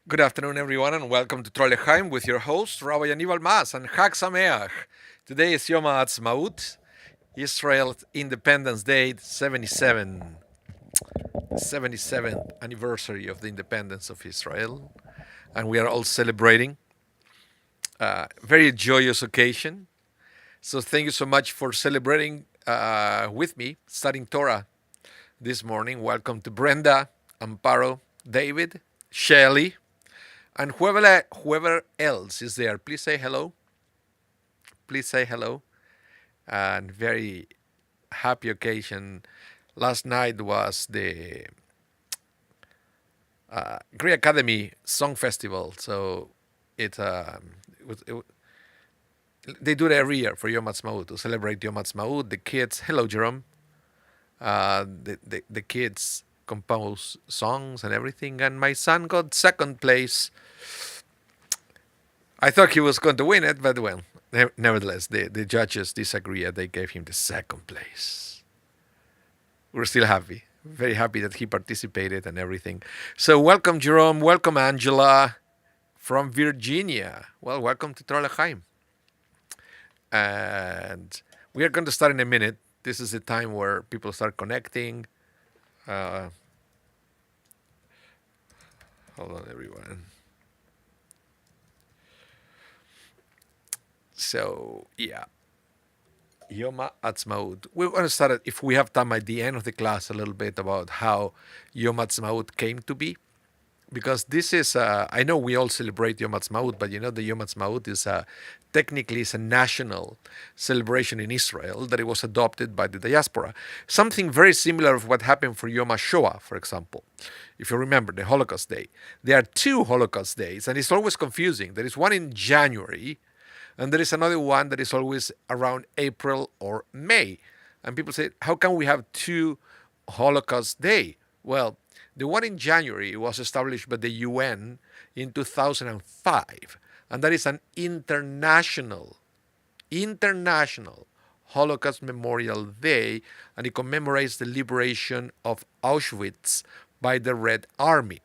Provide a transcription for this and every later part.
Good afternoon, everyone, and welcome to Torah with your host, Rabbi Anibal and Chag Sameach. Today is Yom HaAtzmaut, Israel's Independence Day, 77th anniversary of the independence of Israel, and we are all celebrating. Very joyous occasion. So thank you so much for celebrating with me, studying Torah this morning. Welcome to Brenda, Amparo, David, Shelley, and whoever else is there. Please say hello. Please say hello. And very happy occasion. Last night was the Greek Academy Song Festival. So it they do it every year for Yom HaAtzmaut, to celebrate Yom HaAtzmaut. The kids, hello Jerome, the kids compose songs and everything. And my son got second place. I thought he was going to win it, but well, nevertheless, the judges disagree and they gave him the second place. We're still happy, very happy that he participated and everything. So welcome Jerome, welcome Angela from Virginia. Well, welcome to Torah L'chaim. And we are going to start in a minute. This is the time where people start connecting. Hold on, everyone. So, yeah. Yom HaAtzmaut. We're going to start, if we have time at the end of the class, a little bit about how Yom HaAtzmaut came to be. Because this is, I know we all celebrate Yom HaAtzmaut, but you know the Yom HaAtzmaut is technically is a national celebration in Israel that it was adopted by the diaspora. Something very similar of what happened for Yom HaShoah, for example. If you remember, the Holocaust Day. There are two Holocaust days, and it's always confusing. There is one in January, and there is another one that is always around April or May. And people say, how can we have two Holocaust Day? Well, the one in January was established by the UN in 2005, and that is an international Holocaust Memorial Day, and it commemorates the liberation of Auschwitz by the Red Army.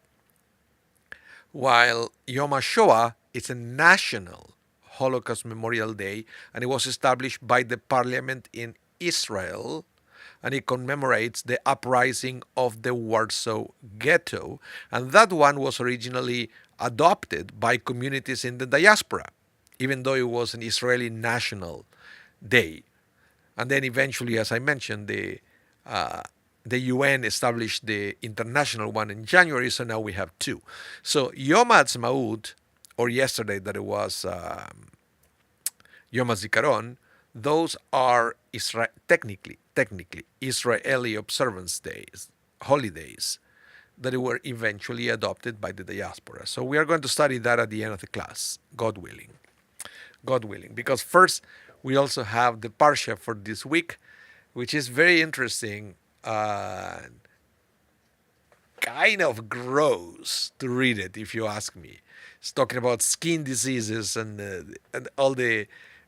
While Yom HaShoah is a national Holocaust Memorial Day, and it was established by the parliament in Israel, and it commemorates the uprising of the Warsaw Ghetto. And that one was originally adopted by communities in the diaspora, even though it was an Israeli national day. And then eventually, as I mentioned, the UN established the international one in January, so now we have two. So Yom HaAtzmaut, or yesterday that it was Yom HaZikaron, those are technically Israeli observance days, holidays, that were eventually adopted by the diaspora. So we are going to study that at the end of the class, God willing. God willing. Because first, we also have the Parsha for this week, which is very interesting, kind of gross to read it, if you ask me. It's talking about skin diseases and all the...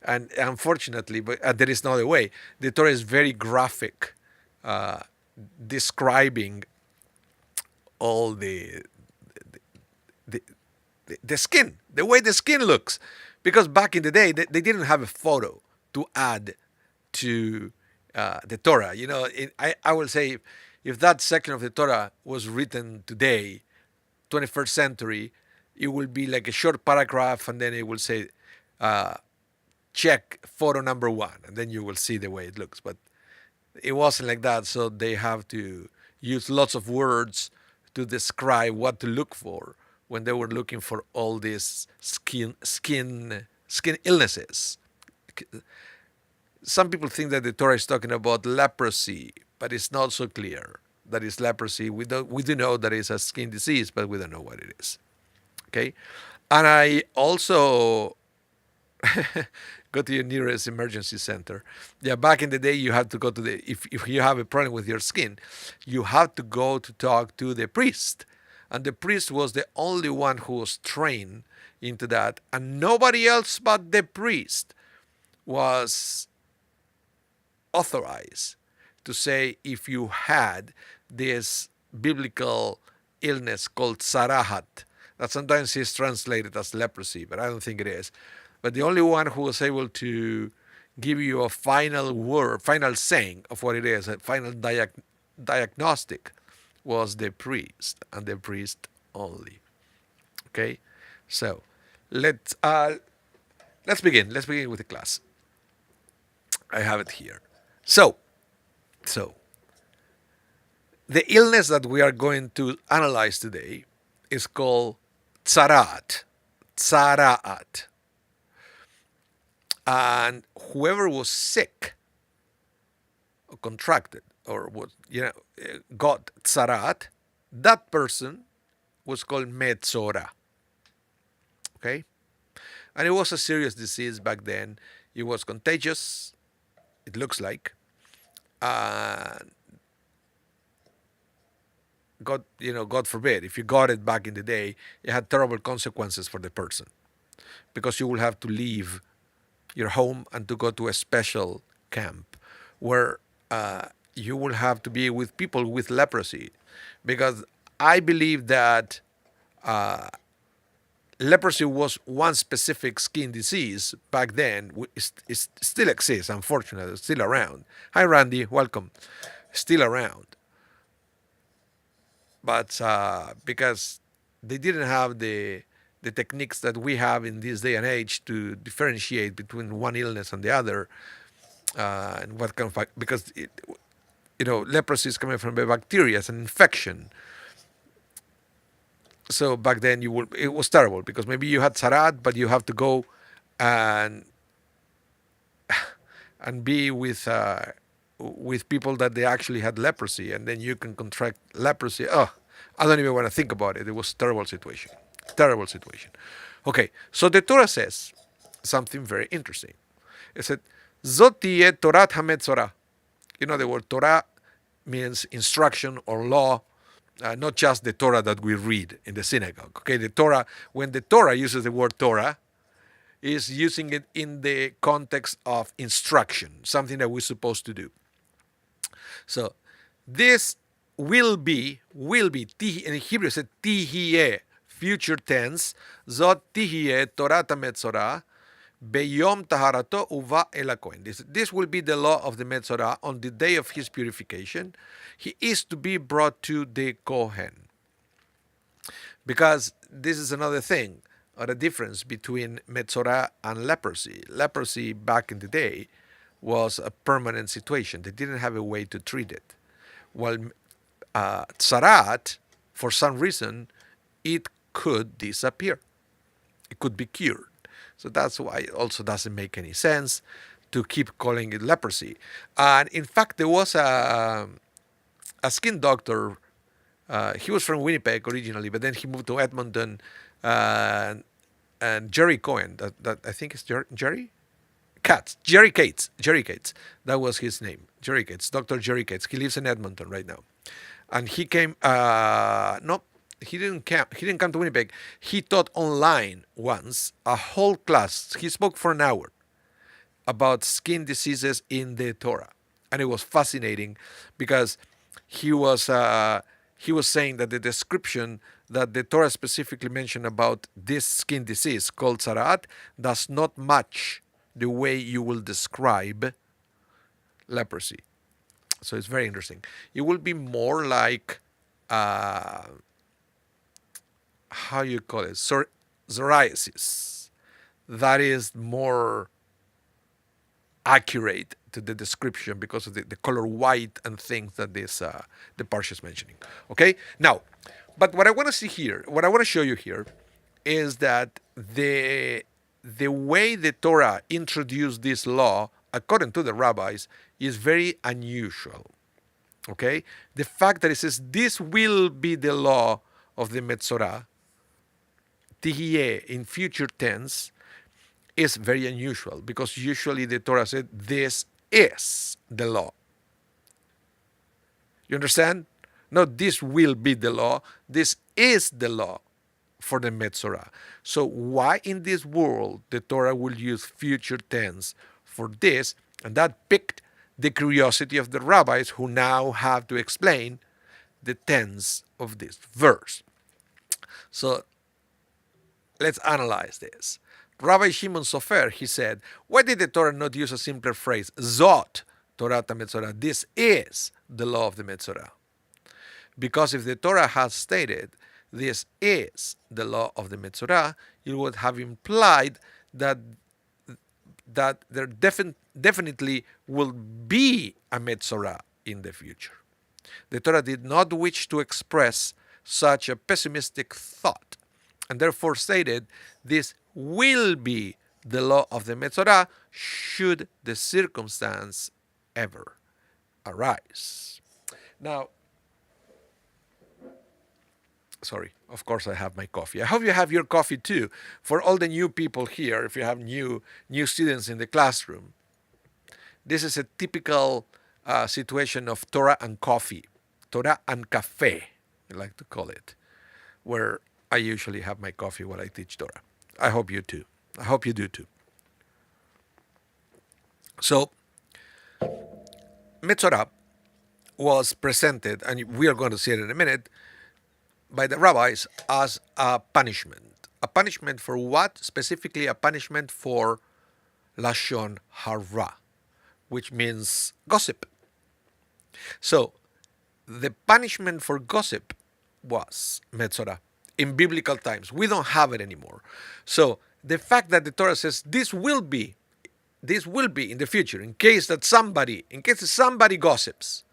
And unfortunately, but there is no other way, the Torah is very graphic, describing all the skin, the way the skin looks. Because back in the day, they didn't have a photo to add to the Torah. You know, I will say, if that section of the Torah was written today, 21st century, it will be like a short paragraph, and then it will say, check photo number 1, and then you will see the way it looks. But it wasn't like that, so they have to use lots of words to describe what to look for when they were looking for all these skin illnesses. Some people think that the Torah is talking about leprosy, but it's not so clear. that is leprosy. We do know that it's a skin disease, but we don't know what it is. Okay, and I also go to your nearest emergency center. Yeah, back in the day, you had to go to if you have a problem with your skin, you had to go to talk to the priest, and the priest was the only one who was trained into that, and nobody else but the priest was authorized to say if you had this biblical illness called sarahat, that sometimes is translated as leprosy, but I don't think it is. But the only one who was able to give you a final word, final saying of what it is, a final diagnostic, was the priest, and the priest only. Okay, so let's begin. Let's begin with the class. I have it here. So, so the illness that we are going to analyze today is called tzaraat. Tzaraat. And whoever was sick or contracted or was, got tzaraat, that person was called Metzora. Okay? And it was a serious disease back then. It was contagious, it looks like. God forbid, if you got it back in the day, it had terrible consequences for the person, because you will have to leave your home and to go to a special camp where you will have to be with people with leprosy, because I believe that leprosy was one specific skin disease back then. It still exists, unfortunately. It's still around. Hi, Randy. Welcome. Still around. But because they didn't have the techniques that we have in this day and age to differentiate between one illness and the other, and what kind of, because leprosy is coming from a bacteria, it's an infection. So back then it was terrible, because maybe you had tzaraat, but you have to go and be with people that they actually had leprosy, and then you can contract leprosy. Oh, I don't even want to think about it. It was a terrible situation. Terrible situation. Okay, so the Torah says something very interesting. It said, Zot tiye Tazria-Metzora. The word Torah means instruction or law, not just the Torah that we read in the synagogue. Okay, the Torah, when the Torah uses the word Torah, is using it in the context of instruction, something that we're supposed to do. So this will be, in Hebrew it said tihiyeh, future tense, zot tihiyeh Tazria-Metzora, beyom taharato uva el hakohen. This will be the law of the Metzora on the day of his purification. He is to be brought to the Kohen. Because this is another thing, or the difference between Metzora and leprosy. Leprosy back in the day was a permanent situation. They didn't have a way to treat it. While tzaraat, for some reason, it could disappear. It could be cured. So that's why it also doesn't make any sense to keep calling it leprosy. And in fact, there was a skin doctor. He was from Winnipeg originally, but then he moved to Edmonton. And Jerry Cohen, that I think is Jerry Cates. That was his name. Jerry Cates, Dr. Jerry Cates. He lives in Edmonton right now. And he came, no, he didn't come to Winnipeg. He taught online once, a whole class. He spoke for an hour about skin diseases in the Torah. And it was fascinating, because he was saying that the description that the Torah specifically mentioned about this skin disease called tzaraat does not match the way you will describe leprosy. So it's very interesting. It will be more like, how you call it, psoriasis. That is more accurate to the description because of the color white and things that the Parsha is mentioning. Okay? Now, but what I want to see here, what I want to show you here, is that the way the Torah introduced this law, according to the rabbis, is very unusual. Okay? The fact that it says this will be the law of the Metzora, Tihye, in future tense, is very unusual because usually the Torah said this is the law. You understand? Not this will be the law, this is the law for the Metzora. So why in this world the Torah will use future tense for this? And that piqued the curiosity of the rabbis who now have to explain the tense of this verse. So let's analyze this. Rabbi Shimon Sofer, he said, why did the Torah not use a simpler phrase? Zot, Torah Metzora. This is the law of the Metzora. Because if the Torah has stated, this is the law of the Metzora, it would have implied that there definitely will be a Metzora in the future. The Torah did not wish to express such a pessimistic thought, and therefore stated, this will be the law of the Metzora should the circumstance ever arise. Now, sorry, of course I have my coffee. I hope you have your coffee too. For all the new people here, if you have new students in the classroom, this is a typical situation of Torah and coffee, Torah and café, I like to call it, where I usually have my coffee while I teach Torah. I hope you too. I hope you do too. So, Metzora was presented, and we are going to see it in a minute, by the rabbis as a punishment. A punishment for what? Specifically, a punishment for Lashon Hara, which means gossip. So, the punishment for gossip was Metzora in biblical times. We don't have it anymore. So, the fact that the Torah says this will be in the future, in case somebody gossips,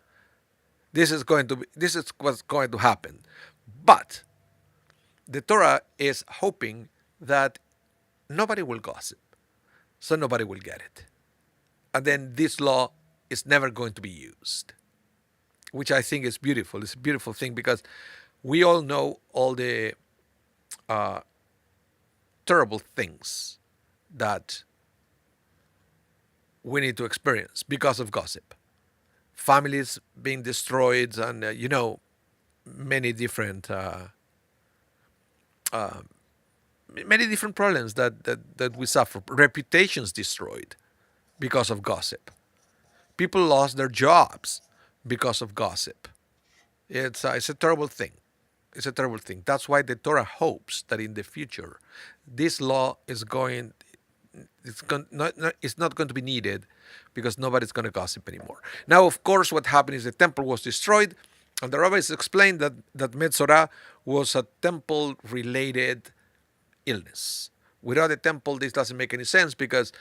this is what's going to happen. But the Torah is hoping that nobody will gossip, so nobody will get it. And then this law is never going to be used, which I think is beautiful. It's a beautiful thing because we all know all the terrible things that we need to experience because of gossip. Families being destroyed and, many different problems that we suffer. Reputations destroyed because of gossip. People lost their jobs because of gossip. It's a terrible thing. It's a terrible thing. That's why the Torah hopes that in the future, this law it's not going to be needed because nobody's going to gossip anymore. Now, of course, what happened is the temple was destroyed, and the rabbis explained that Metzora was a temple-related illness. Without a temple, this doesn't make any sense because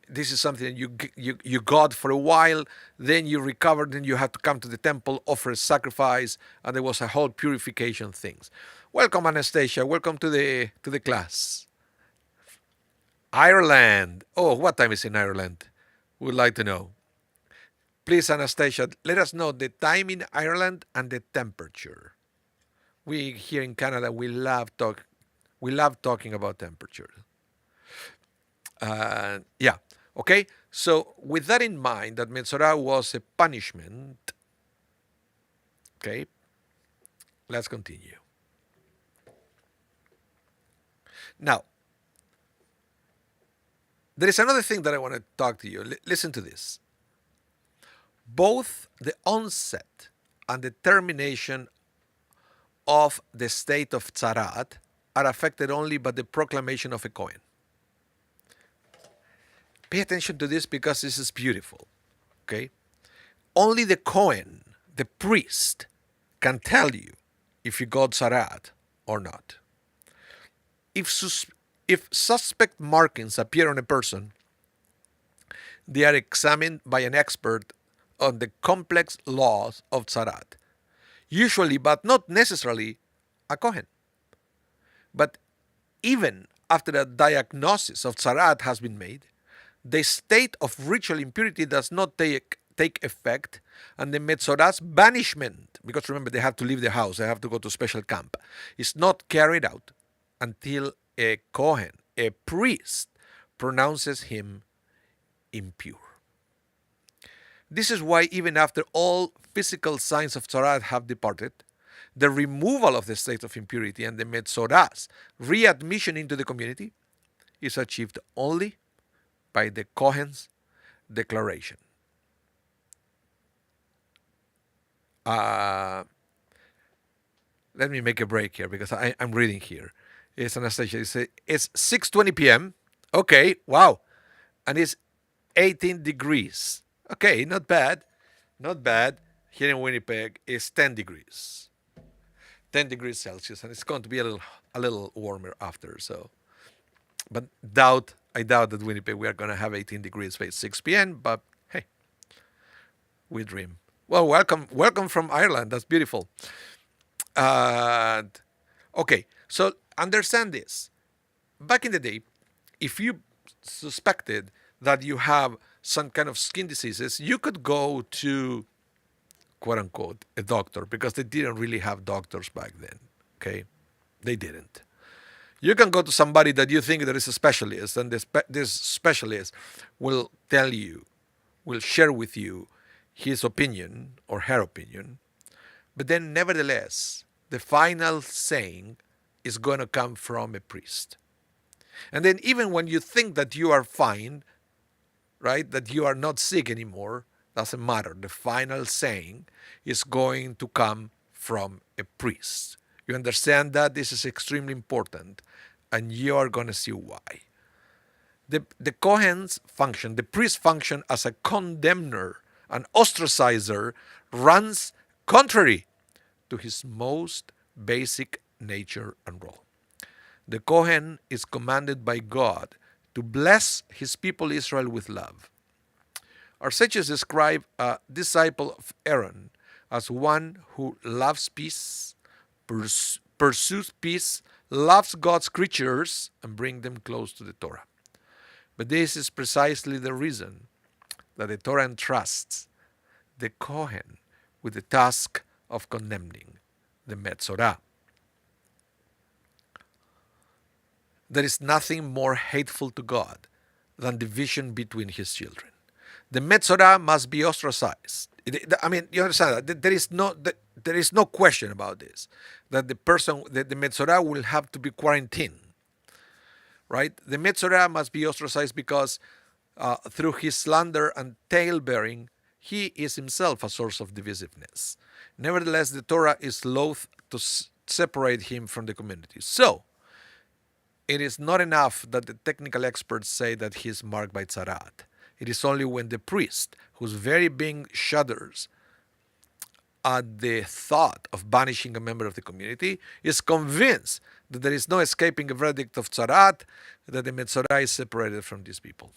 this is something you got for a while, then you recovered, then you had to come to the temple, offer a sacrifice, and there was a whole purification things. Welcome, Anastasia. Welcome to the class. Ireland. Oh, what time is in Ireland? We'd like to know. Please, Anastasia, let us know the time in Ireland and the temperature. We here in Canada, we love talking about temperature. Yeah. Okay. So with that in mind, that Metzora was a punishment. Okay. Let's continue. Now, there is another thing that I want to talk to you. Listen to this. Both the onset and the termination of the state of Tzarat are affected only by the proclamation of a Kohen. Pay attention to this because this is beautiful. Okay? Only the Kohen, the priest, can tell you if you got Tzarat or not. If suspect markings appear on a person, they are examined by an expert on the complex laws of Tzarat. Usually, but not necessarily, a Kohen. But even after a diagnosis of Tzarat has been made, the state of ritual impurity does not take effect And the Metzora's banishment, because remember they have to leave the house, they have to go to special camp, is not carried out until a Kohen, a priest, pronounces him impure. This is why even after all physical signs of tzaraat have departed, the removal of the state of impurity and the Metzora's readmission into the community is achieved only by the Kohen's declaration. Let me make a break here because I'm reading here. It's Anastasia. It's 6:20 p.m. Okay, wow. And it's 18 degrees. Okay, not bad. Not bad. Here in Winnipeg, it's 10 degrees. 10 degrees Celsius, and it's going to be a little warmer after. So, but I doubt that Winnipeg we are going to have 18 degrees by 6 p.m. But hey, we dream. Well, welcome from Ireland. That's beautiful. Okay, so understand this. Back in the day, if you suspected that you have some kind of skin diseases, you could go to, quote unquote, a doctor, because they didn't really have doctors back then. Okay, they didn't. You can go to somebody that you think that is a specialist, and this specialist will tell you, will share with you his opinion or her opinion, but then nevertheless, the final saying is going to come from a priest. And then even when you think that you are fine, right, that you are not sick anymore, doesn't matter. The final saying is going to come from a priest. You understand that? This is extremely important, and you are going to see why. The Kohen's function, the priest's function as a condemner, an ostracizer, runs contrary to his most basic nature and role. The Kohen is commanded by God to bless his people Israel with love. Our sages describe a disciple of Aaron as one who loves peace, pursues peace, loves God's creatures, and brings them close to the Torah. But this is precisely the reason that the Torah entrusts the Kohen with the task of condemning the Metzora. There is nothing more hateful to God than division between his children. The Metzora must be ostracized. I mean, you understand that there is no question about this. That the Metzora will have to be quarantined, right? The Metzora must be ostracized because through his slander and tale-bearing, he is himself a source of divisiveness. Nevertheless, the Torah is loath to separate him from the community. So, it is not enough that the technical experts say that he is marked by tzaraat. It is only when the priest, whose very being shudders at the thought of banishing a member of the community, is convinced that there is no escaping a verdict of tzaraat, that the Metzora is separated from these people.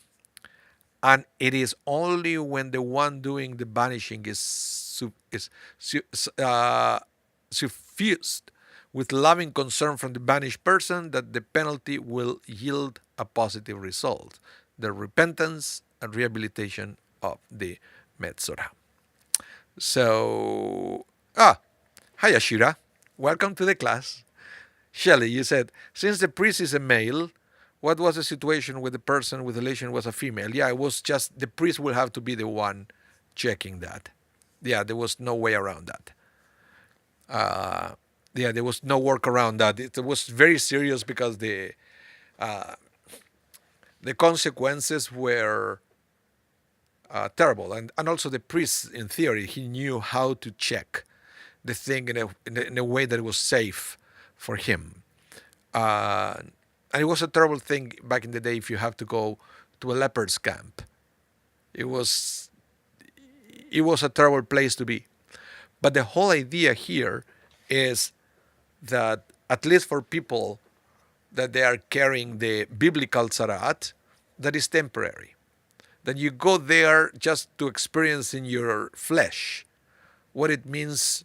And it is only when the one doing the banishing is suffused with loving concern from the banished person that the penalty will yield a positive result, the repentance and rehabilitation of the Metzora. So, hi Ashira, welcome to the class. Shelley, you said, since the priest is a male, what was the situation with the person with the lesion was a female? Yeah, it was just, the priest will have to be the one checking that. Yeah, there was no way around that. There was no work around that. It was very serious because the consequences were terrible. And also the priest, in theory, he knew how to check the thing in a way that it was safe for him. And it was a terrible thing back in the day if you have to go to a leper's camp. It was a terrible place to be. But the whole idea here is that, at least for people that they are carrying the biblical tzaraat, that is temporary. That you go there just to experience in your flesh what it means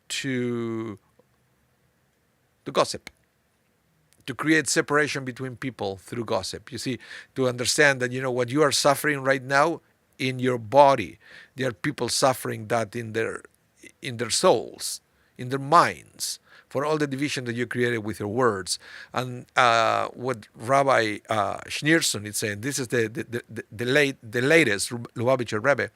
to gossip, to create separation between people through gossip. You see, to understand that, what you are suffering right now, in your body. There are people suffering that in their souls, in their minds, for all the division that you created with your words. And what Rabbi Schneerson is saying, this is the latest Lubavitcher Rebbe.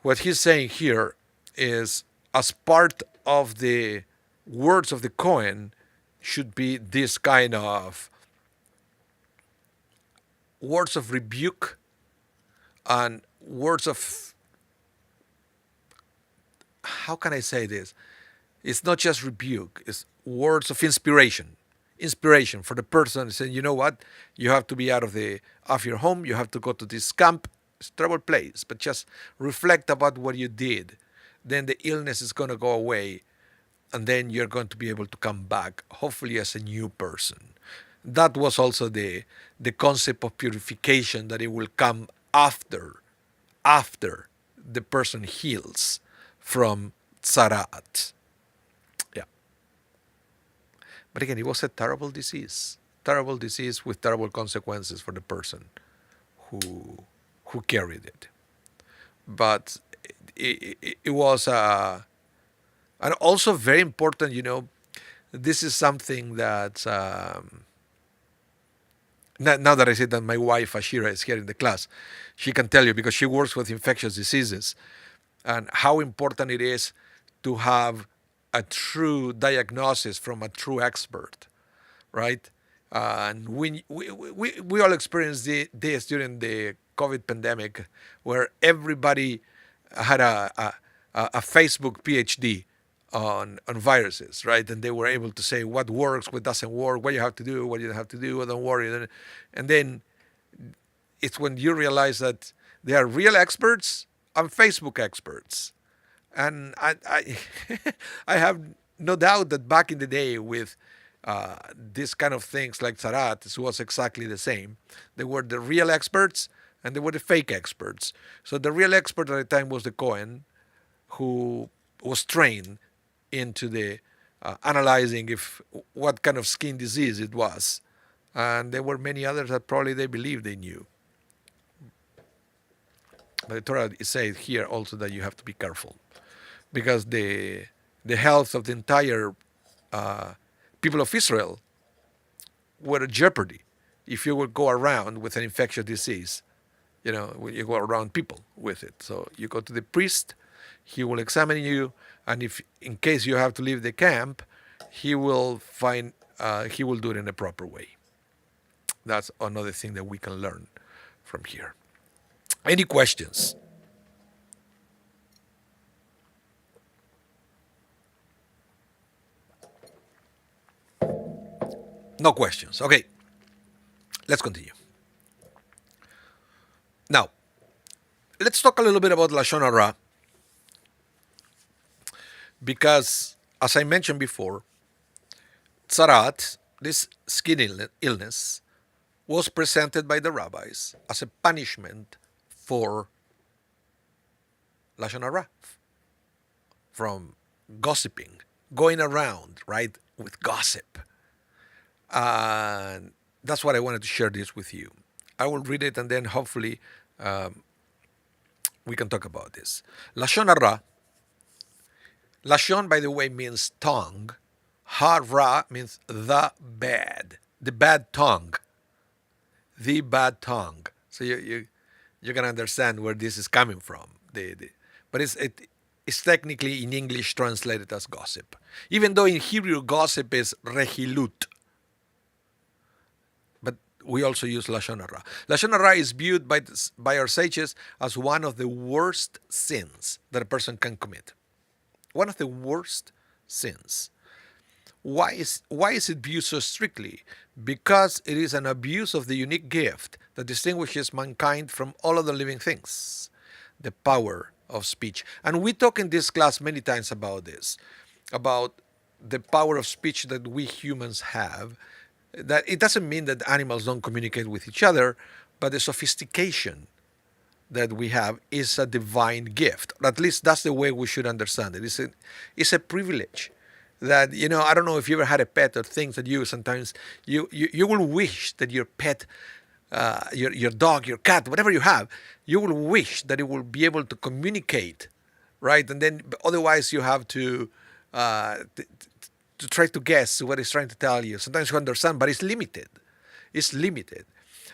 What he's saying here is, as part of the words of the Kohen, should be this kind of words of rebuke and words of, how can I say this? It's not just rebuke, it's words of inspiration. Inspiration for the person saying, you know what, you have to be out of your home, you have to go to this camp. It's a terrible place, but just reflect about what you did. Then the illness is going to go away, and then you're going to be able to come back, hopefully as a new person. That was also the concept of purification, that it will come after the person heals from tzarat. Yeah. But again, it was a terrible disease with terrible consequences for the person who carried it. But it was, and also very important, this is something that, now that I said that my wife, Ashira, is here in the class, she can tell you, because she works with infectious diseases, and how important it is to have a true diagnosis from a true expert, right? And we all experienced this during the COVID pandemic, where everybody had a Facebook PhD on viruses, right? And they were able to say what works, what doesn't work, what you have to do, what you don't have to do, don't worry. And then it's when you realize that they are real experts and Facebook experts. And I I have no doubt that back in the day with this kind of things like Tzarat, it was exactly the same. They were the real experts and they were the fake experts. So the real expert at the time was the Kohen, who was trained into the analyzing what kind of skin disease it was. And there were many others that probably they believed they knew. But the Torah says here also that you have to be careful, because the health of the entire people of Israel were at jeopardy if you would go around with an infectious disease. You go around people with it. So you go to the priest, he will examine you, and if in case you have to leave the camp, he will do it in a proper way. That's another thing that we can learn from here. Any questions? No questions. Okay. Let's continue. Now, let's talk a little bit about Lashon Hara, because, as I mentioned before, Tzarat, this skin illness, was presented by the rabbis as a punishment for Lashon Hara, from gossiping, going around, right, with gossip. And that's what I wanted to share this with you. I will read it and then hopefully we can talk about this. Lashon Hara. Lashon, by the way, means tongue. Hara means the bad tongue. The bad tongue. So you can understand where this is coming from. But it's technically in English translated as gossip. Even though in Hebrew gossip is rehilut. But we also use Lashon Hara. Lashon Hara is viewed by our sages as one of the worst sins that a person can commit. One of the worst sins. Why is it viewed so strictly? Because it is an abuse of the unique gift that distinguishes mankind from all other living things, the power of speech. And we talk in this class many times about this, about the power of speech that we humans have. That it doesn't mean that animals don't communicate with each other, but the sophistication that we have is a divine gift. Or at least that's the way we should understand it. It's a privilege that, I don't know if you ever had a pet or things that you sometimes, you will wish that your pet your dog, your cat, whatever you have, you will wish that it will be able to communicate, right? And then otherwise you have to try to guess what it's trying to tell you. Sometimes you understand, but it's limited. It's limited.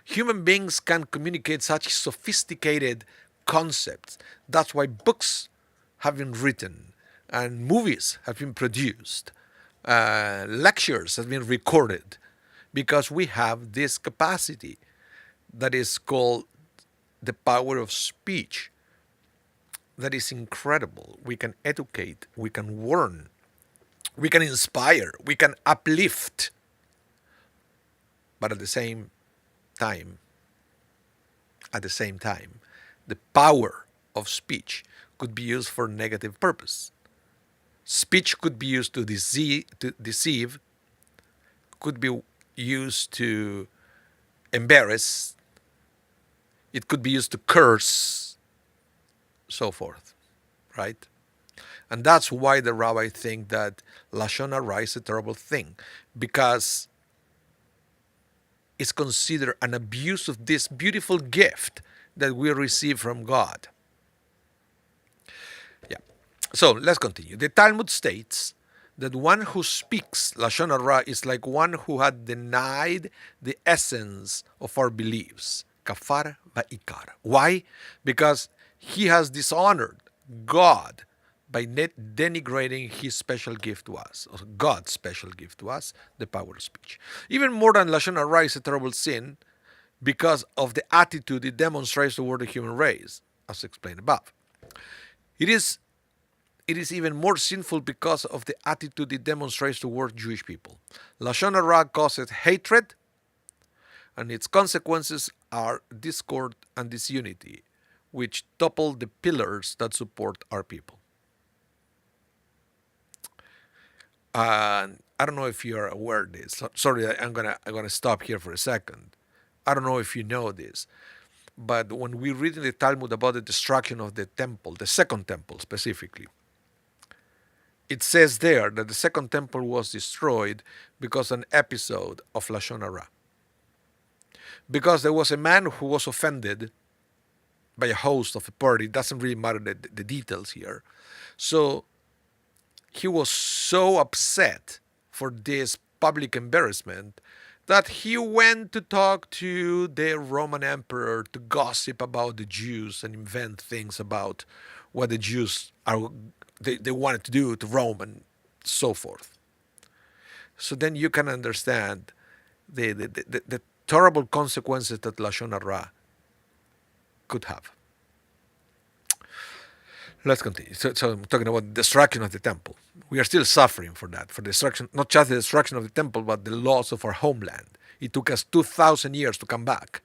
Human beings can communicate such sophisticated concepts. That's why books have been written and movies have been produced, lectures have been recorded, because we have this capacity that is called the power of speech. That is incredible. We can educate, we can warn, we can inspire, we can uplift, but at the same time, the power of speech could be used for negative purpose. Speech could be used to deceive, could be used to embarrass, it could be used to curse, so forth, right? And that's why the rabbi think that Lashon Hara is a terrible thing, because it's considered an abuse of this beautiful gift that we receive from God. Yeah. So let's continue. The Talmud states that one who speaks Lashon Hara is like one who had denied the essence of our beliefs. Kafar va'ikar. Why? Because he has dishonored God by denigrating his special gift to us, or God's special gift to us, the power of speech. Even more than Lashon Hara is a terrible sin because of the attitude it demonstrates toward the human race, as explained above. It is even more sinful because of the attitude it demonstrates toward Jewish people. Lashon Hara causes hatred, and its consequences are discord and disunity, which topple the pillars that support our people. I don't know if you are aware of this. Sorry, I'm gonna stop here for a second. I don't know if you know this, but when we read in the Talmud about the destruction of the temple, the second temple specifically, it says there that the second temple was destroyed because of an episode of Lashon Hara. Because there was a man who was offended by a host of a party. It doesn't really matter the details here. So he was so upset for this public embarrassment that he went to talk to the Roman emperor to gossip about the Jews and invent things about what the Jews they wanted to do to Rome and so forth. So then you can understand the terrible consequences that Lashon Hara could have. Let's continue. So I'm talking about the destruction of the temple. We are still suffering for that, for the destruction, not just the destruction of the temple, but the loss of our homeland. It took us 2,000 years to come back.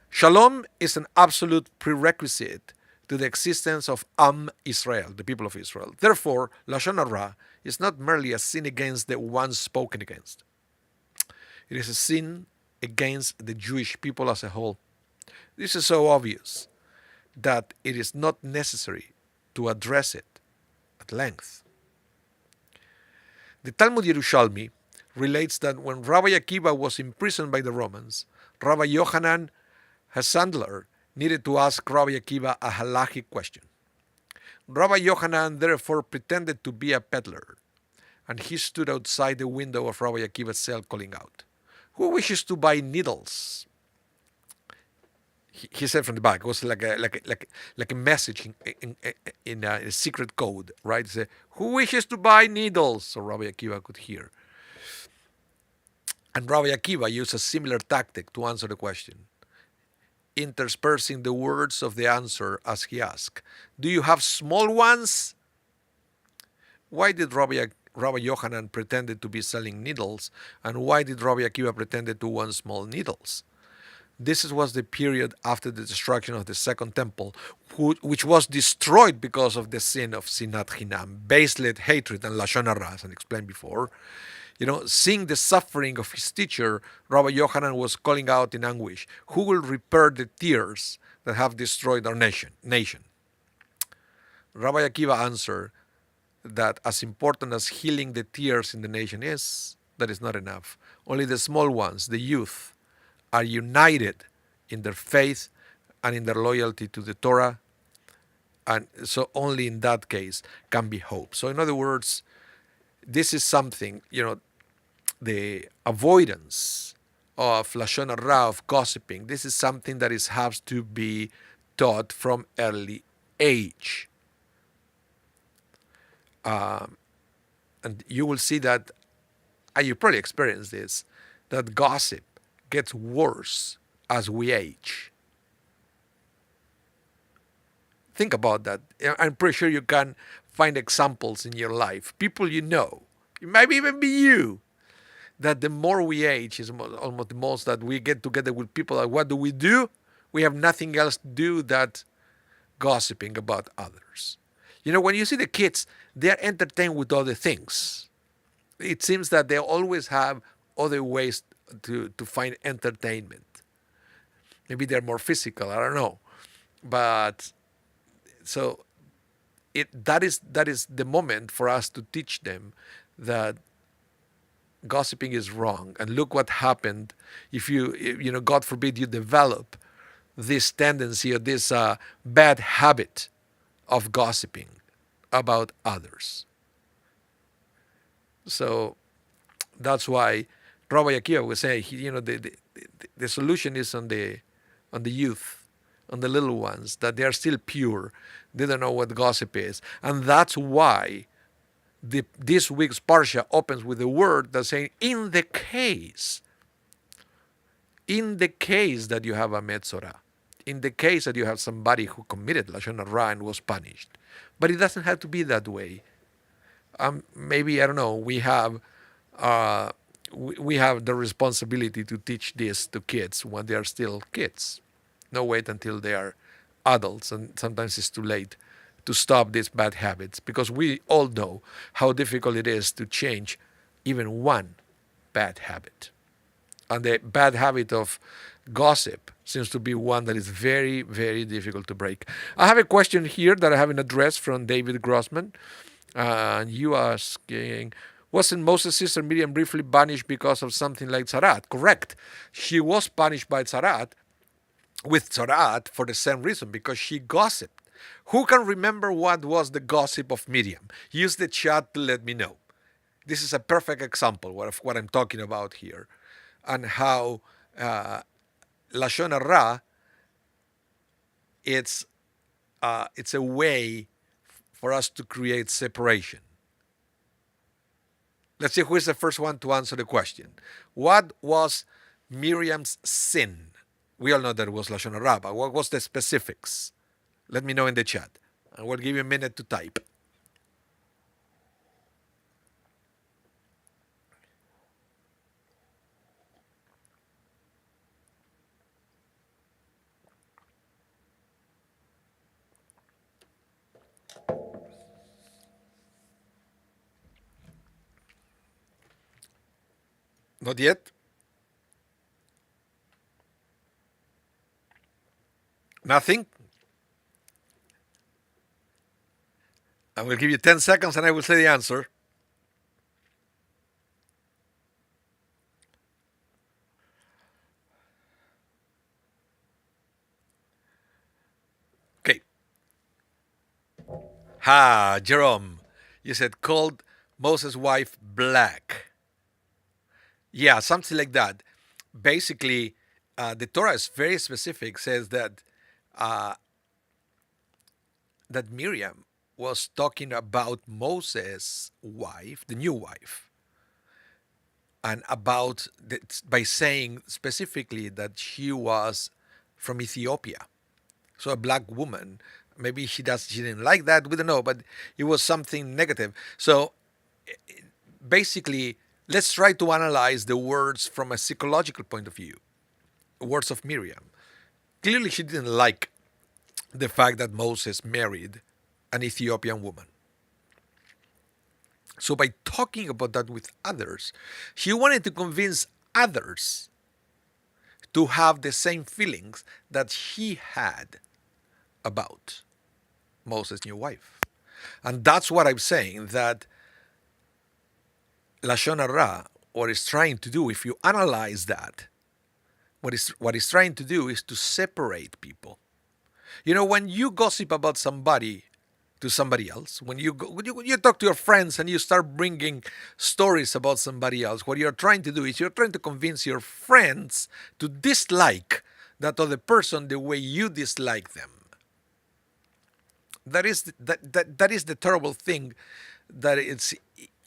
Shalom is an absolute prerequisite to the existence of Am Israel, the people of Israel. Therefore, Lashon Hara is not merely a sin against the ones spoken against. It is a sin against the Jewish people as a whole. This is so obvious that it is not necessary to address it at length. The Talmud Yerushalmi relates that when Rabbi Akiva was imprisoned by the Romans, Rabbi Yochanan, his handler, needed to ask Rabbi Akiva a halachic question. Rabbi Yochanan therefore pretended to be a peddler, and he stood outside the window of Rabbi Akiva's cell calling out, "Who wishes to buy needles?" He said from the back. It was like a message in a secret code, right? He said, "Who wishes to buy needles?" So Rabbi Akiva could hear. And Rabbi Akiva used a similar tactic to answer the question, interspersing the words of the answer as he asked, "Do you have small ones?" Why did Rabbi Yochanan pretended to be selling needles, and why did Rabbi Akiva pretended to want small needles? This was the period after the destruction of the second temple, which was destroyed because of the sin of Sinat Chinam, baseless hatred, and Lashon Hara, as I explained before. Seeing the suffering of his teacher, Rabbi Yochanan was calling out in anguish, "Who will repair the tears that have destroyed our nation?" Rabbi Akiva answered that as important as healing the tears in the nation is, that is not enough. Only the small ones, the youth, are united in their faith and in their loyalty to the Torah, and so only in that case can be hope. So in other words, this is something, the avoidance of lashon hara, of gossiping. This is something that has to be taught from early age, and you will see that, and you probably experience this, that gossip gets worse as we age. Think about that. I'm pretty sure you can find examples in your life. People you know, it might even be you, that the more we age is almost the most that we get together with people. Like, what do? We have nothing else to do that gossiping about others. When you see the kids, they're entertained with other things. It seems that they always have other ways to find entertainment. Maybe they're more physical, I don't know. But so that is the moment for us to teach them that gossiping is wrong. And look what happened if God forbid, you develop this tendency or this bad habit of gossiping about others. So that's why Rabbi Akiva was saying, the solution is on the youth, on the little ones, that they are still pure. They don't know what gossip is. And that's why this week's Parsha opens with a word that's saying, in the case that you have a Metzora, in the case that you have somebody who committed lashon hara and was punished. But it doesn't have to be that way. Maybe, I don't know, we have the responsibility to teach this to kids when they are still kids. No, wait until they are adults, and sometimes it's too late to stop these bad habits, because we all know how difficult it is to change even one bad habit. And the bad habit of gossip seems to be one that is very, very difficult to break. I have a question here that I haven't addressed from David Grossman. And you asking, wasn't Moses' sister Miriam briefly banished because of something like Tzarat? Correct. She was punished by Tzarat, with Tzarat, for the same reason, because she gossiped. Who can remember what was the gossip of Miriam? Use the chat to let me know. This is a perfect example of what I'm talking about here, and how lashon hara, it's a way for us to create separation. Let's see who is the first one to answer the question. What was Miriam's sin? We all know that it was lashon hara, but what was the specifics? Let me know in the chat, and we'll give you a minute to type. Not yet? Nothing? I will give you 10 seconds and I will say the answer. Okay. Jerome, you said called Moses' wife black. Yeah, something like that. Basically, the Torah is very specific, says that that Miriam was talking about Moses' wife, the new wife, and by saying specifically that she was from Ethiopia, so a black woman. Maybe she didn't like that. We don't know, but it was something negative. So basically, let's try to analyze the words from a psychological point of view. Words of Miriam. Clearly, she didn't like the fact that Moses married an Ethiopian woman. So by talking about that with others, she wanted to convince others to have the same feelings that she had about Moses' new wife. And that's what I'm saying, that lashon hara, what it's trying to do, if you analyze that, what he's trying to do is to separate people. You know, when you gossip about somebody to somebody else, when you talk to your friends and you start bringing stories about somebody else, what you're trying to do is you're trying to convince your friends to dislike that other person the way you dislike them. That is the terrible thing, that it's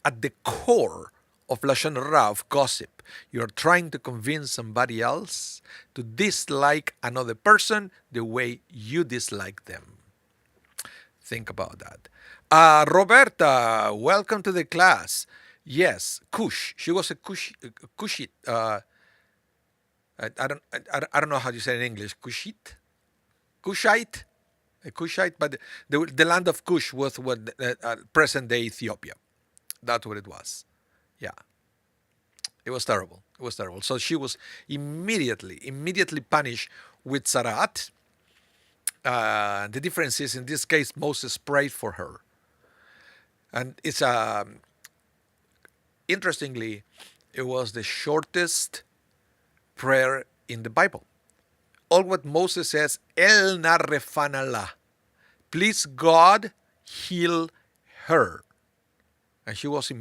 at the core of lashon hara, of gossip. You're trying to convince somebody else to dislike another person the way you dislike them. Think about that. Roberta, welcome to the class. Yes, Kush. She was a Kushit. I don't know how you say it in English. Kushite, a Kushite, but the land of Kush was what present day Ethiopia. That's what it was. Yeah, it was terrible. It was terrible. So she was immediately punished with Sarat. The difference is, in this case, Moses prayed for her, and it's interestingly, it was the shortest prayer in the Bible. All what Moses says, El Narefanala, please God heal her, and she was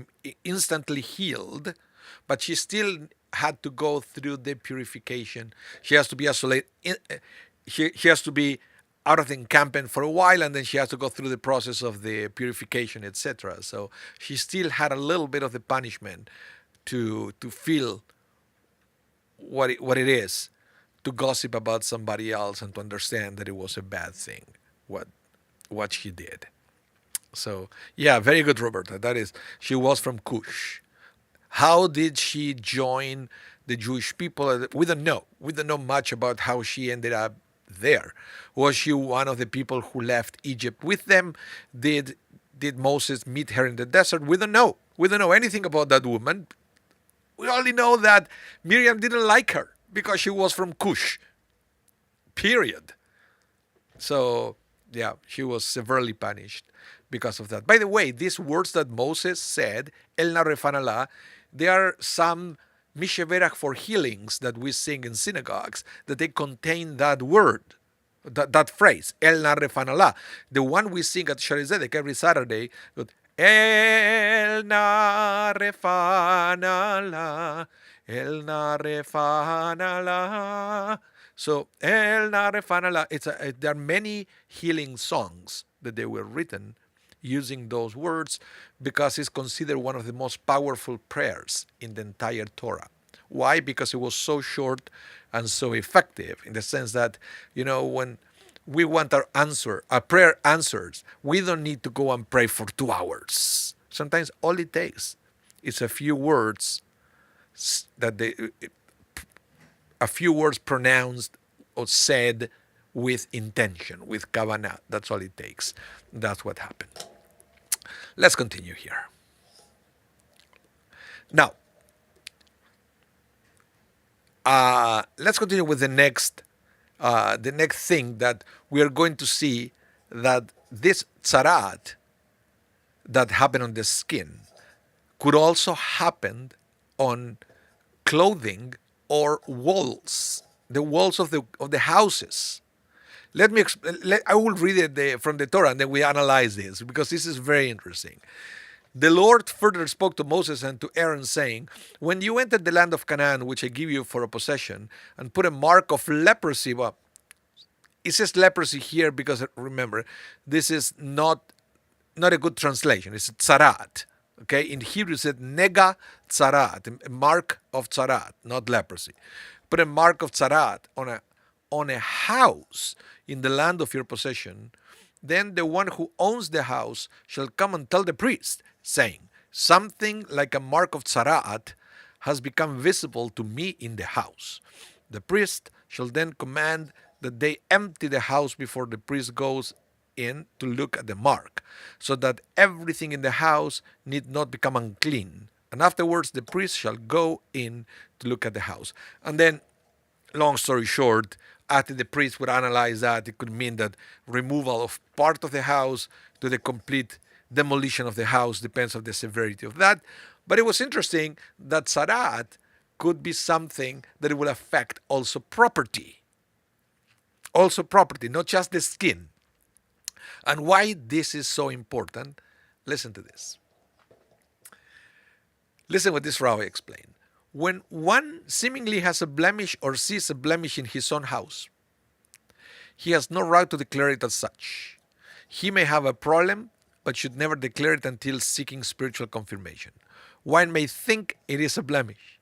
instantly healed, but she still had to go through the purification. She has to be isolated. She has to be out of the encampment for a while, and then she has to go through the process of the purification, etc. So she still had a little bit of the punishment to feel what it is to gossip about somebody else and to understand that it was a bad thing, what she did. So yeah, very good, Roberta. That is, she was from Cush. How did she join the Jewish people? We don't know. We don't know much about how she ended up there. Was she one of the people who left Egypt with them? Did Moses meet her in the desert? We don't know. We don't know anything about that woman. We only know that Miriam didn't like her because she was from Cush. Period. So, yeah, she was severely punished because of that. By the way, these words that Moses said, El Narefanala, there are some Misheverach for healings that we sing in synagogues that they contain that word, that phrase, El Narefanala. The one we sing at Shaare Zedek every Saturday, El Narefanala, El Narefanala. So, El Narefanala, there are many healing songs that they were written using those words because it's considered one of the most powerful prayers in the entire Torah. Why? Because it was so short and so effective, in the sense that, when we want our prayer answered, we don't need to go and pray for 2 hours. Sometimes all it takes is a few words a few words pronounced or said with intention, with kavanah. That's all it takes. That's what happened. Let's continue here. Now, let's continue with the next thing that we are going to see, that this tzarat that happened on the skin could also happen on clothing or walls, the walls of the houses. I will read it from the Torah, and then we analyze this, because this is very interesting. The Lord further spoke to Moses and to Aaron, saying, when you enter the land of Canaan, which I give you for a possession, and put a mark of leprosy, well, it says leprosy here because, remember, this is not a good translation. It's tzarat. Okay, in Hebrew it said nega tzarat, a mark of tzarat, not leprosy. Put a mark of tzarat on a house in the land of your possession. Then the one who owns the house shall come and tell the priest, saying, something like a mark of tzarat has become visible to me in the house. The priest shall then command that they empty the house before the priest goes in to look at the mark, so that everything in the house need not become unclean. And afterwards the priest shall go in to look at the house. And then, long story short, after the priest would analyze that, it could mean that removal of part of the house to the complete demolition of the house, depends on the severity of that. But it was interesting that Sarat could be something that will affect also property. Also property, not just the skin. And why this is so important, listen to this. Listen what this rabbi explained. When one seemingly has a blemish or sees a blemish in his own house, he has no right to declare it as such. He may have a problem, but should never declare it until seeking spiritual confirmation. One may think it is a blemish.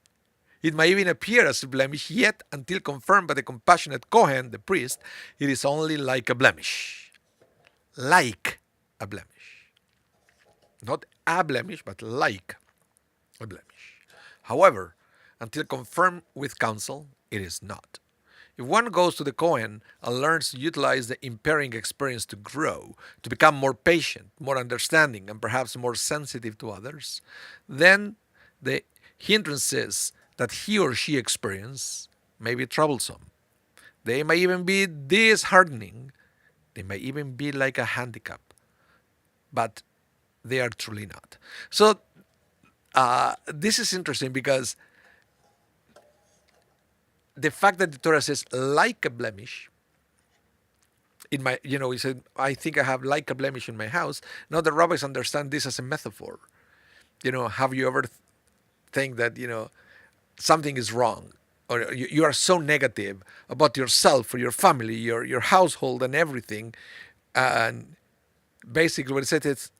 It may even appear as a blemish, yet until confirmed by the compassionate Kohen, the priest, it is only like a blemish. Like a blemish. Not a blemish, but like a blemish. However, until confirmed with counsel, it is not. If one goes to the Kohen and learns to utilize the impairing experience to grow, to become more patient, more understanding, and perhaps more sensitive to others, then the hindrances that he or she experiences may be troublesome. They may even be disheartening. They may even be like a handicap. But they are truly not. So this is interesting because the fact that the Torah says like a blemish, in my, he said, I think I have like a blemish in my house. Now the rabbis understand this as a metaphor. Have you ever think that, something is wrong, or you are so negative about yourself or your family, your household and everything. And basically what it said is,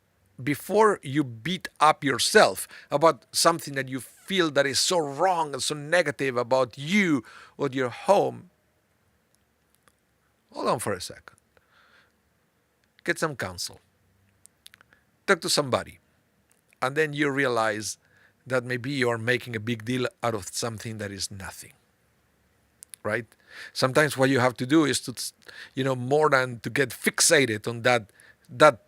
before you beat up yourself about something that you feel that is so wrong and so negative about you or your home, hold on for a second. Get some counsel. Talk to somebody. And then you realize that maybe you are making a big deal out of something that is nothing. Right? Sometimes what you have to do is to, more than to get fixated on that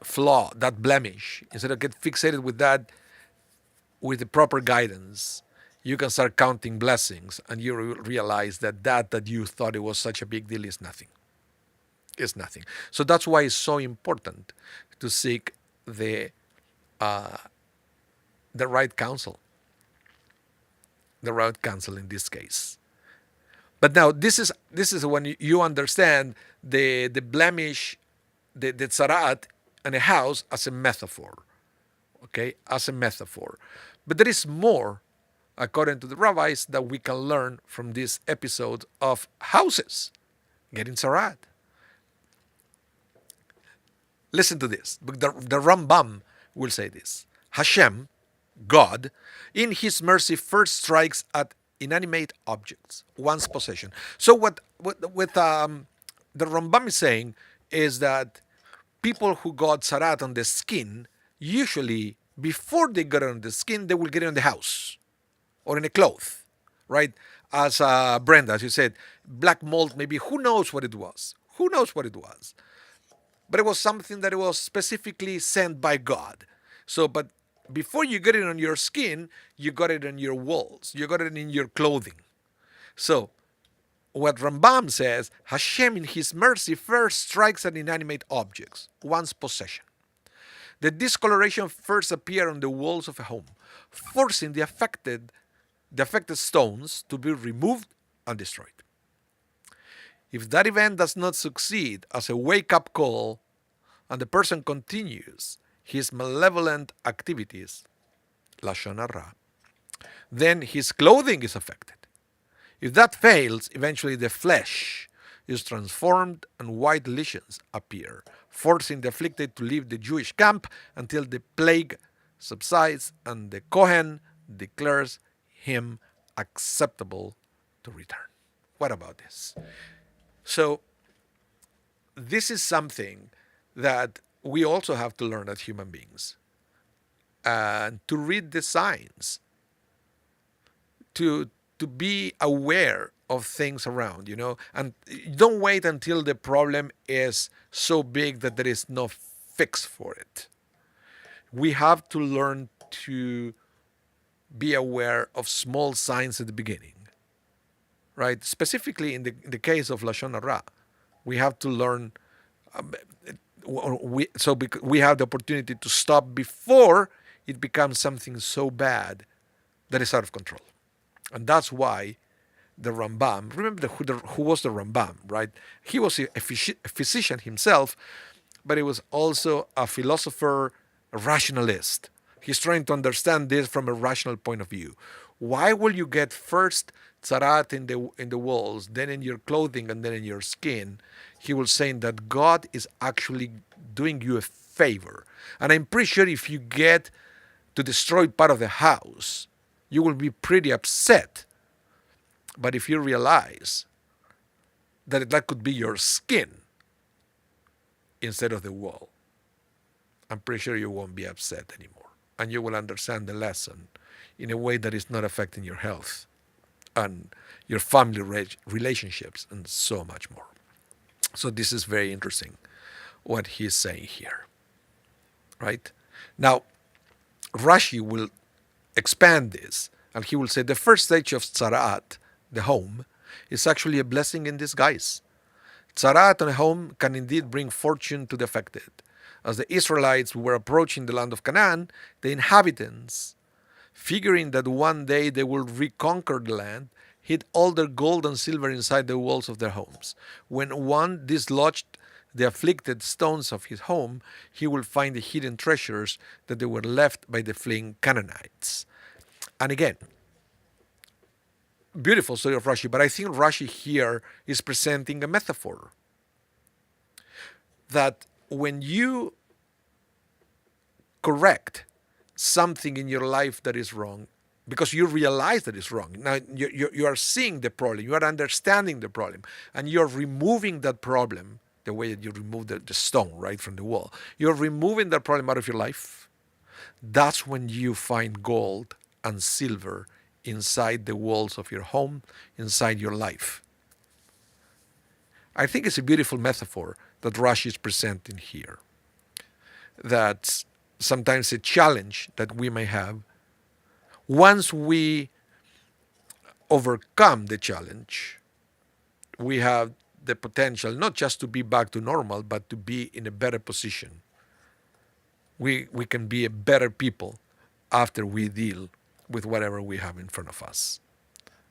flaw, that blemish, instead of get fixated with that, with the proper guidance, you can start counting blessings, and you realize that you thought it was such a big deal is nothing. It's nothing. So that's why it's so important to seek the right counsel. The right counsel in this case. But now this is when you understand the blemish, the tzarat and a house as a metaphor. Okay, as a metaphor. But there is more, according to the rabbis, that we can learn from this episode of houses getting tzarat. Listen to this. The Rambam will say this. Hashem, God, in his mercy first strikes at inanimate objects, one's possession. So what the Rambam is saying is that people who got tzarat on the skin, usually before they got it on the skin, they will get it on the house or in a cloth, right? As Brenda, as you said, black mold, maybe, who knows what it was? Who knows what it was? But it was something that it was specifically sent by God. So, but before you get it on your skin, you got it on your walls. You got it in your clothing. So, what Rambam says, Hashem in his mercy first strikes at inanimate objects, one's possession. The discoloration first appear on the walls of a home, forcing the affected stones to be removed and destroyed. If that event does not succeed as a wake-up call and the person continues his malevolent activities, Lashon Hara, then his clothing is affected. If that fails, eventually the flesh is transformed and white lesions appear, forcing the afflicted to leave the Jewish camp until the plague subsides and the Kohen declares him acceptable to return. What about this? So, this is something that we also have to learn as human beings. And to read the signs, to be aware of things around, and don't wait until the problem is so big that there is no fix for it. We have to learn to be aware of small signs at the beginning, right? Specifically in the case of Lashon Hara, we have to learn, we have the opportunity to stop before it becomes something so bad that is out of control. And that's why the Rambam, remember who was the Rambam, right? He was a physician himself, but he was also a philosopher, a rationalist. He's trying to understand this from a rational point of view. Why will you get first tzarat in the walls, then in your clothing, and then in your skin? He was saying that God is actually doing you a favor. And I'm pretty sure if you get to destroy part of the house, you will be pretty upset. But if you realize that that could be your skin instead of the wall, I'm pretty sure you won't be upset anymore. And you will understand the lesson in a way that is not affecting your health and your family relationships and so much more. So this is very interesting what he's saying here, right? Now, Rashi will expand this, and he will say the first stage of tzarat, the home, is actually a blessing in disguise. Tzarat on a home can indeed bring fortune to the affected. As the Israelites were approaching the land of Canaan, the inhabitants, figuring that one day they will reconquer the land, hid all their gold and silver inside the walls of their homes. When one dislodged the afflicted stones of his home, he will find the hidden treasures that they were left by the fleeing Canaanites. And again, beautiful story of Rashi, but I think Rashi here is presenting a metaphor. That when you correct something in your life that is wrong, because you realize that it's wrong. Now you are seeing the problem, you are understanding the problem, and you're removing that problem the way that you remove the stone, right, from the wall. You're removing that problem out of your life. That's when you find gold and silver inside the walls of your home, inside your life. I think it's a beautiful metaphor that Rashi is presenting here. That's sometimes a challenge that we may have. Once we overcome the challenge, we have the potential not just to be back to normal, but to be in a better position. We can be a better people after we deal with whatever we have in front of us.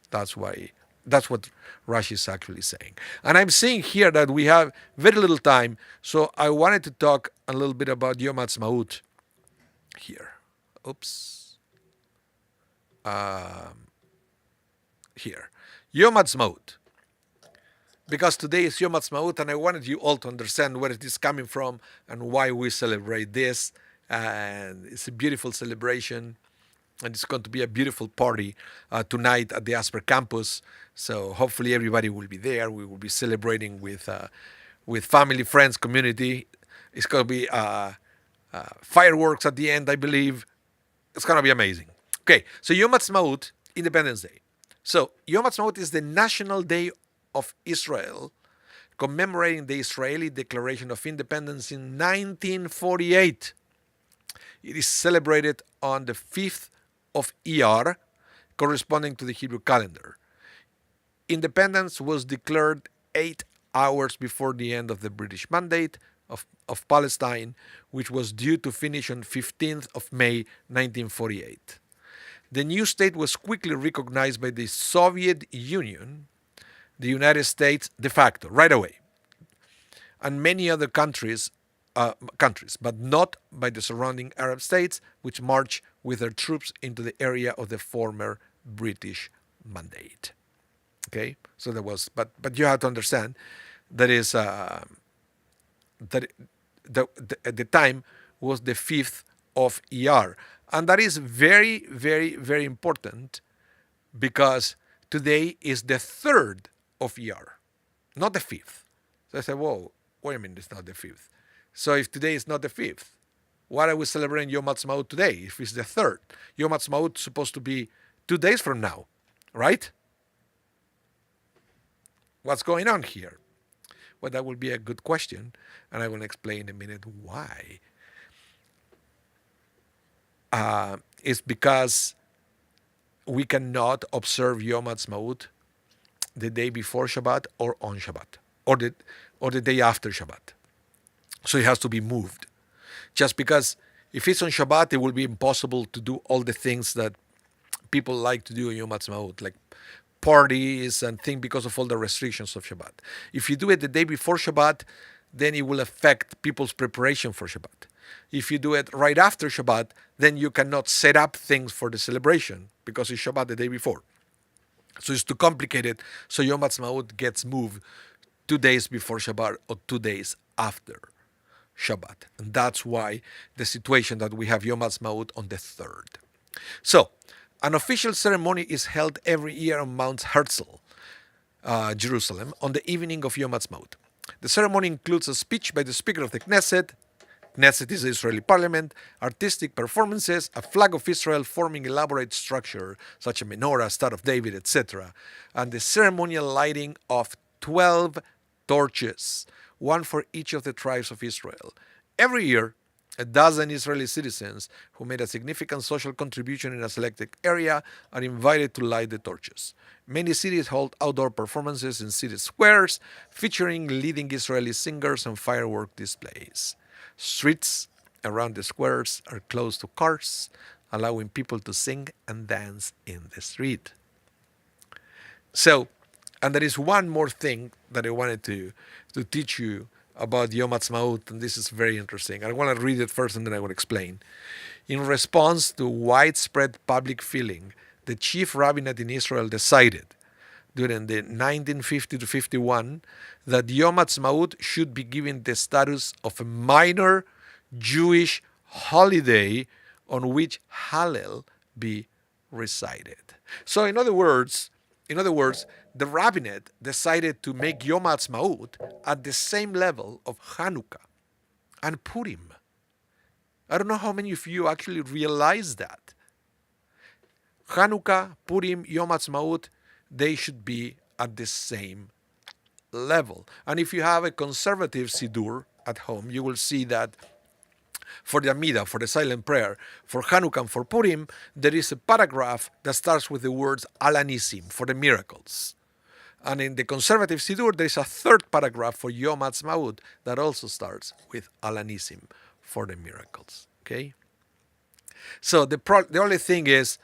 That's what Rashi is actually saying. And I'm seeing here that we have very little time, so I wanted to talk a little bit about Yom Ha'atzmaut here. Oops. Here. Yom Ha'atzmaut. Because today is Yom Ha'atzmaut, and I wanted you all to understand where it is coming from and why we celebrate this. And it's a beautiful celebration. And it's going to be a beautiful party tonight at the Asper campus. So hopefully everybody will be there. We will be celebrating with family, friends, community. It's going to be fireworks at the end, I believe. It's going to be amazing. Okay, so Yom Ha'atzmaut, Independence Day. So Yom Ha'atzmaut is the national day of Israel, commemorating the Israeli Declaration of Independence in 1948. It is celebrated on the 5th of Iyar, corresponding to the Hebrew calendar. Independence was declared 8 hours before the end of the British Mandate of Palestine, which was due to finish on 15th of May 1948. The new state was quickly recognized by the Soviet Union, the United States de facto, right away, and many other countries, but not by the surrounding Arab states, which marched with their troops into the area of the former British Mandate. Okay, so there was, but you have to understand that is that at the time was the 5th of Iyar, and that is very, very, very important because today is the 3rd of Iyar, not the 5th. So I said, whoa, wait a minute, it's not the 5th. So if today is not the 5th, why are we celebrating Yom Ha'atzmaut today if it's the 3rd? Yom Ha'atzmaut is supposed to be 2 days from now, right? What's going on here? Well, that will be a good question, and I will explain in a minute why. It's because we cannot observe Yom Ha'atzmaut the day before Shabbat or on Shabbat, or the day after Shabbat. So it has to be moved. Just because if it's on Shabbat, it will be impossible to do all the things that people like to do on Yom Ha'atzmaut, like parties and things because of all the restrictions of Shabbat. If you do it the day before Shabbat, then it will affect people's preparation for Shabbat. If you do it right after Shabbat, then you cannot set up things for the celebration because it's Shabbat the day before. So it's too complicated. So Yom Ha'atzmaut gets moved 2 days before Shabbat or 2 days after Shabbat. And that's why the situation that we have Yom Ha'atzmaut on the 3rd. So, an official ceremony is held every year on Mount Herzl, Jerusalem, on the evening of Yom Ha'atzmaut. The ceremony includes a speech by the Speaker of the Knesset. Knesset is the Israeli parliament, artistic performances, a flag of Israel forming elaborate structure, such as a menorah, Star of David, etc., and the ceremonial lighting of 12 torches, one for each of the tribes of Israel. Every year, a dozen Israeli citizens who made a significant social contribution in a selected area are invited to light the torches. Many cities hold outdoor performances in city squares featuring leading Israeli singers and firework displays. Streets around the squares are closed to cars, allowing people to sing and dance in the street. So, and there is one more thing that I wanted to teach you about Yom Ha'atzmaut, and this is very interesting. I want to read it first and then I will explain. In response to widespread public feeling, the chief rabbinate in Israel decided during the 1950 to 51 that Yom Ha'atzmaut should be given the status of a minor Jewish holiday on which Hallel be recited. So in other words, the rabbinate decided to make Yom Ha'atzmaut at the same level of Hanukkah and Purim. I don't know how many of you actually realize that. Hanukkah, Purim, Yom Ha'atzmaut, they should be at the same level. And if you have a conservative Siddur at home, you will see that for the Amidah, for the silent prayer, for Hanukkah and for Purim, there is a paragraph that starts with the words Al Anisim, for the miracles. And in the conservative Siddur, there is a third paragraph for Yom Ha'atzmaut that also starts with Al Anisim, for the miracles. Okay? So the only thing is,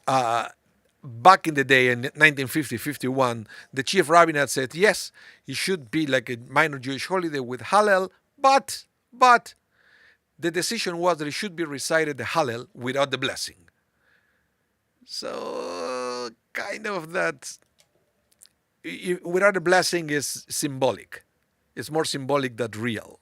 back in the day, in 1950-51, the chief rabbinate said, yes, it should be like a minor Jewish holiday with Hallel, but the decision was that it should be recited the Hallel without the blessing. So, kind of that, without the blessing is symbolic. It's more symbolic than real.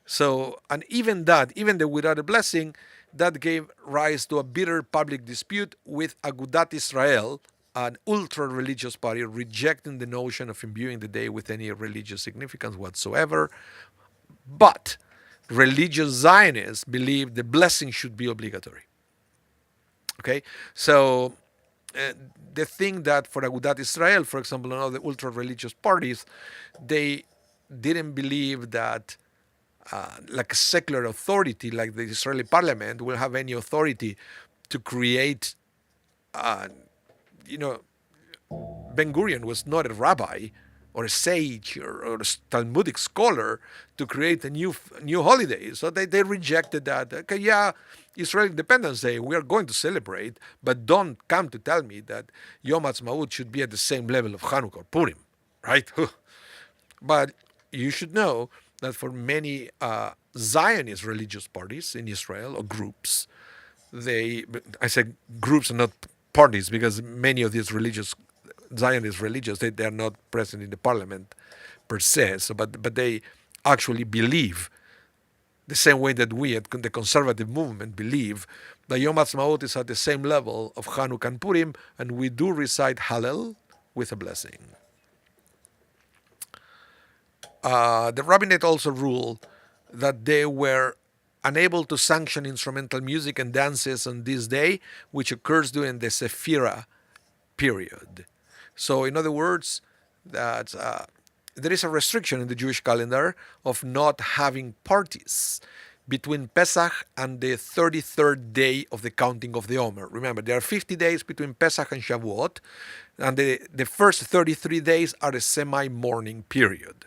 So, and even the without a blessing, that gave rise to a bitter public dispute with Agudat Israel, an ultra-religious party rejecting the notion of imbuing the day with any religious significance whatsoever. But religious Zionists believe the blessing should be obligatory. Okay, so the thing that for Agudat Israel, for example, and other ultra-religious parties, they didn't believe that like a secular authority, like the Israeli parliament, will have any authority to create, Ben-Gurion was not a rabbi or a sage or a Talmudic scholar to create a new holiday. So they rejected that. Okay, yeah, Israeli Independence Day, we are going to celebrate, but don't come to tell me that Yom Ha'atzmaut should be at the same level of Hanukkah or Purim, right? But you should know that for many Zionist religious parties in Israel, or groups, I say groups and not parties, because many of these Zionist religious, they are not present in the parliament per se, so, but they actually believe the same way that we at the conservative movement believe that Yom Ha'atzmaut is at the same level of Hanukkah and Purim, and we do recite Hallel with a blessing. The rabbinate also ruled that they were unable to sanction instrumental music and dances on this day, which occurs during the Sephirah period. So, in other words, that there is a restriction in the Jewish calendar of not having parties between Pesach and the 33rd day of the counting of the Omer. Remember, there are 50 days between Pesach and Shavuot, and the first 33 days are a semi-mourning period.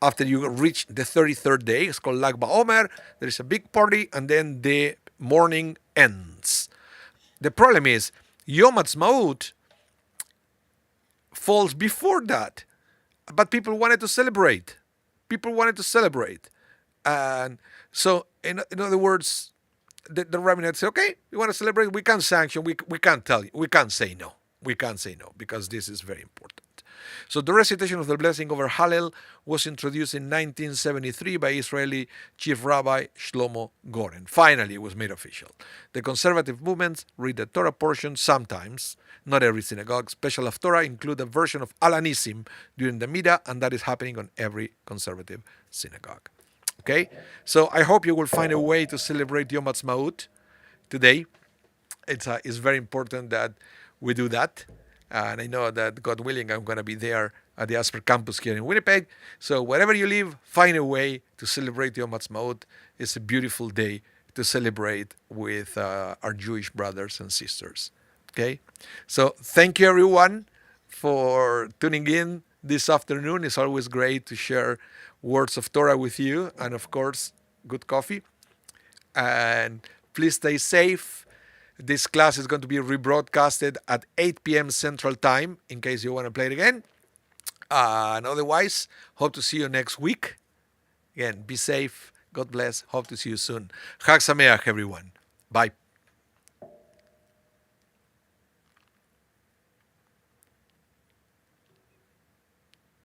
After you reach the 33rd day, it's called Lag BaOmer, there is a big party, and then the mourning ends. The problem is Yom Ha'atzmaut falls before that, but people wanted to celebrate. People wanted to celebrate, and so in other words, the rabbinate said, "Okay, you want to celebrate? We can sanction. We can't tell you. We can't say no. We can't say no because this is very important." So the recitation of the blessing over Hallel was introduced in 1973 by Israeli Chief Rabbi Shlomo Goren. Finally, it was made official. The conservative movements read the Torah portion sometimes, not every synagogue. Special of Torah include a version of Al Anisim during the Midah, and that is happening on every conservative synagogue. Okay? So I hope you will find a way to celebrate Yom Ha'atzmaut today. It's very important that we do that. And I know that, God willing, I'm going to be there at the Asper campus here in Winnipeg. So wherever you live, find a way to celebrate Yom Ha'atzmaut. It's a beautiful day to celebrate with our Jewish brothers and sisters. Okay? So thank you, everyone, for tuning in this afternoon. It's always great to share words of Torah with you. And, of course, good coffee. And please stay safe. This class is going to be rebroadcasted at 8 p.m. Central Time in case you want to play it again. And otherwise, hope to see you next week. Again, be safe. God bless. Hope to see you soon. Chag Sameach, everyone. Bye.